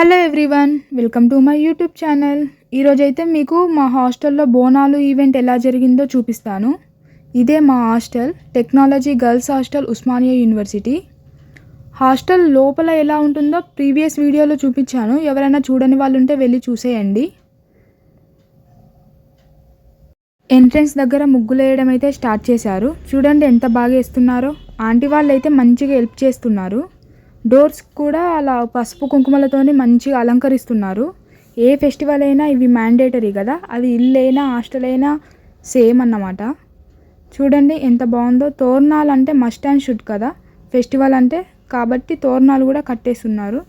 Hello everyone, welcome to my YouTube channel. ఈరోజైతే మీకు మా హాస్టల్లో బోనాలు ఈవెంట్ ఎలా జరిగిందో చూపిస్తాను. ఇదే మా hostel, technology girls hostel, Osmania university. Hostel లోపల ఎలా ఉంటుందో ప్రీవియస్ వీడియోలో చూపించాను. ఎవరైనా చూడని వాళ్ళు ఉంటే వెళ్ళి చూసేయండి. ఎంట్రన్స్ దగ్గర ముగ్గులు వేయడం అయితే స్టార్ట్ చేశారు. చూడండి ఎంత బాగా వేస్తున్నారో. ఆంటీ వాళ్ళు అయితే మంచిగా హెల్ప్ చేస్తున్నారు. డోర్స్ కూడా అలా పసుపు కుంకుమలతోని మంచిగా అలంకరిస్తున్నారు. ఏ ఫెస్టివల్ అయినా ఇవి మ్యాండేటరీ కదా, అది ఇల్లు అయినా హాస్టల్ అయినా సేమ్ అన్నమాట. చూడండి ఎంత బాగుందో. తోరణాలు అంటే మస్ట్ అండ్ షుడ్ కదా ఫెస్టివల్ అంటే, కాబట్టి తోరణాలు కూడా కట్టేస్తున్నారు.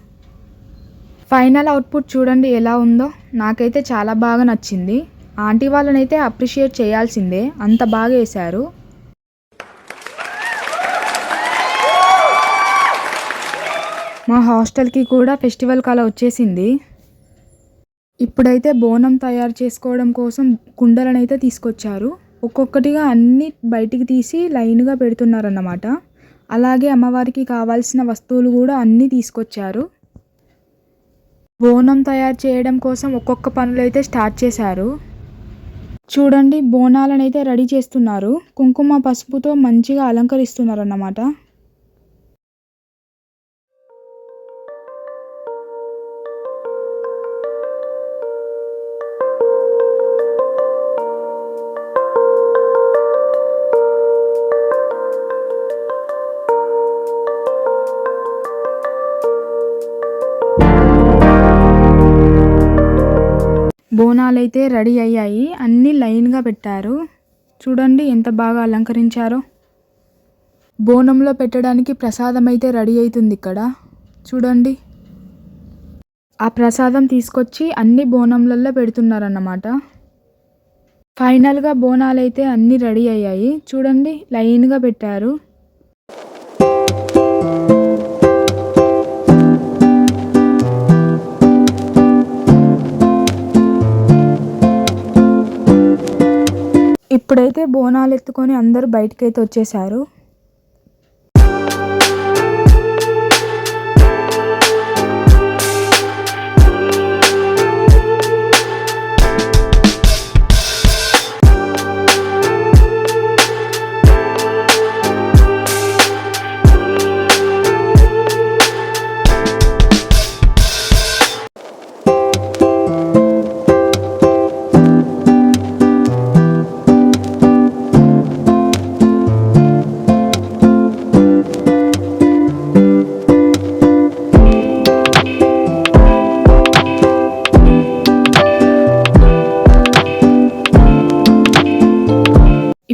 ఫైనల్ అవుట్పుట్ చూడండి ఎలా ఉందో. నాకైతే చాలా బాగా నచ్చింది. ఆంటీ వాళ్ళనైతే అప్రిషియేట్ చేయాల్సిందే, అంత బాగా వేశారు. మా హాస్టల్కి కూడా ఫెస్టివల్ కళ వచ్చేసింది. ఇప్పుడైతే బోనం తయారు చేసుకోవడం కోసం కుండలను అయితే తీసుకొచ్చారు. ఒక్కొక్కటిగా అన్నీ బయటికి తీసి లైన్గా పెడుతున్నారన్నమాట. అలాగే అమ్మవారికి కావాల్సిన వస్తువులు కూడా అన్నీ తీసుకొచ్చారు. బోనం తయారు చేయడం కోసం ఒక్కొక్క పనులు అయితే స్టార్ట్ చేశారు. చూడండి బోనాలను అయితే రెడీ చేస్తున్నారు. కుంకుమ పసుపుతో మంచిగా అలంకరిస్తున్నారు అన్నమాట. బోనాలైతే రెడీ అయ్యాయి, అన్నీ లైన్గా పెట్టారు. చూడండి ఎంత బాగా అలంకరించారో. బోనంలో పెట్టడానికి ప్రసాదం అయితే రెడీ అవుతుంది ఇక్కడ. చూడండి ఆ ప్రసాదం తీసుకొచ్చి అన్ని బోనంలలో పెడుతున్నారన్నమాట. ఫైనల్గా బోనాలైతే అన్నీ రెడీ అయ్యాయి. చూడండి లైన్గా పెట్టారు. ఇప్పుడైతే బోనాలు ఎత్తుకొని అందరూ బయటకైతే వచ్చేసారు.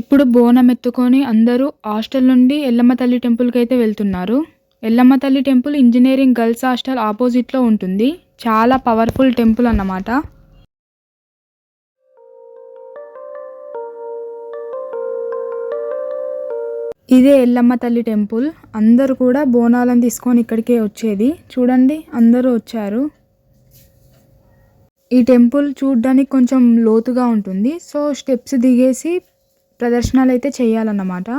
ఇప్పుడు బోనం ఎత్తుకొని అందరూ హాస్టల్ నుండి ఎల్లమ్మ తల్లి టెంపుల్కి అయితే వెళ్తున్నారు. ఎల్లమ్మ తల్లి టెంపుల్ ఇంజనీరింగ్ గర్ల్స్ హాస్టల్ ఆపోజిట్లో ఉంటుంది. చాలా పవర్ఫుల్ టెంపుల్ అన్నమాట. ఇదే ఎల్లమ్మ తల్లి టెంపుల్. అందరూ కూడా బోనాలను తీసుకొని ఇక్కడికే వచ్చేది. చూడండి అందరూ వచ్చారు. ఈ టెంపుల్ చూడ్డానికి కొంచెం లోతుగా ఉంటుంది. సో స్టెప్స్ దిగేసి ప్రదర్శనలు అయితే చేయాలన్నమాట.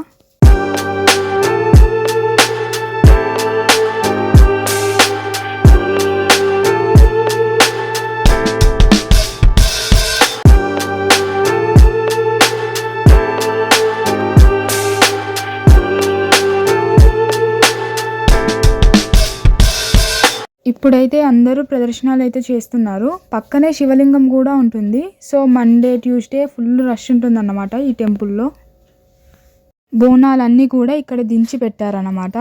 ఇప్పుడైతే అందరూ ప్రదర్శనలు అయితే చేస్తున్నారు. పక్కనే శివలింగం కూడా ఉంటుంది. So Monday Tuesday full rush ఉంటుందన్నమాట ఈ టెంపుల్లో. బోనాలన్నీ కూడా ఇక్కడ దించి పెట్టారన్నమాట.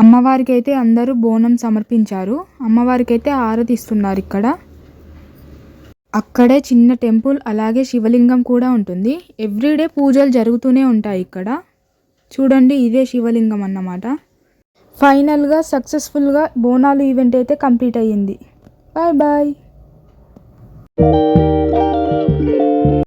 అమ్మవారికి అయితే అందరూ బోనం సమర్పించారు. అమ్మవారికి అయితే ఆరతి ఇస్తున్నారు ఇక్కడ. అక్కడే చిన్న టెంపుల్, అలాగే శివలింగం కూడా ఉంటుంది. ఎవ్రీడే పూజలు జరుగుతూనే ఉంటాయి ఇక్కడ. చూడండి ఇదే శివలింగం అన్నమాట. ఫైనల్గా సక్సెస్ఫుల్గా బోనాలు ఈవెంట్ అయితే కంప్లీట్ అయ్యింది. Bye bye.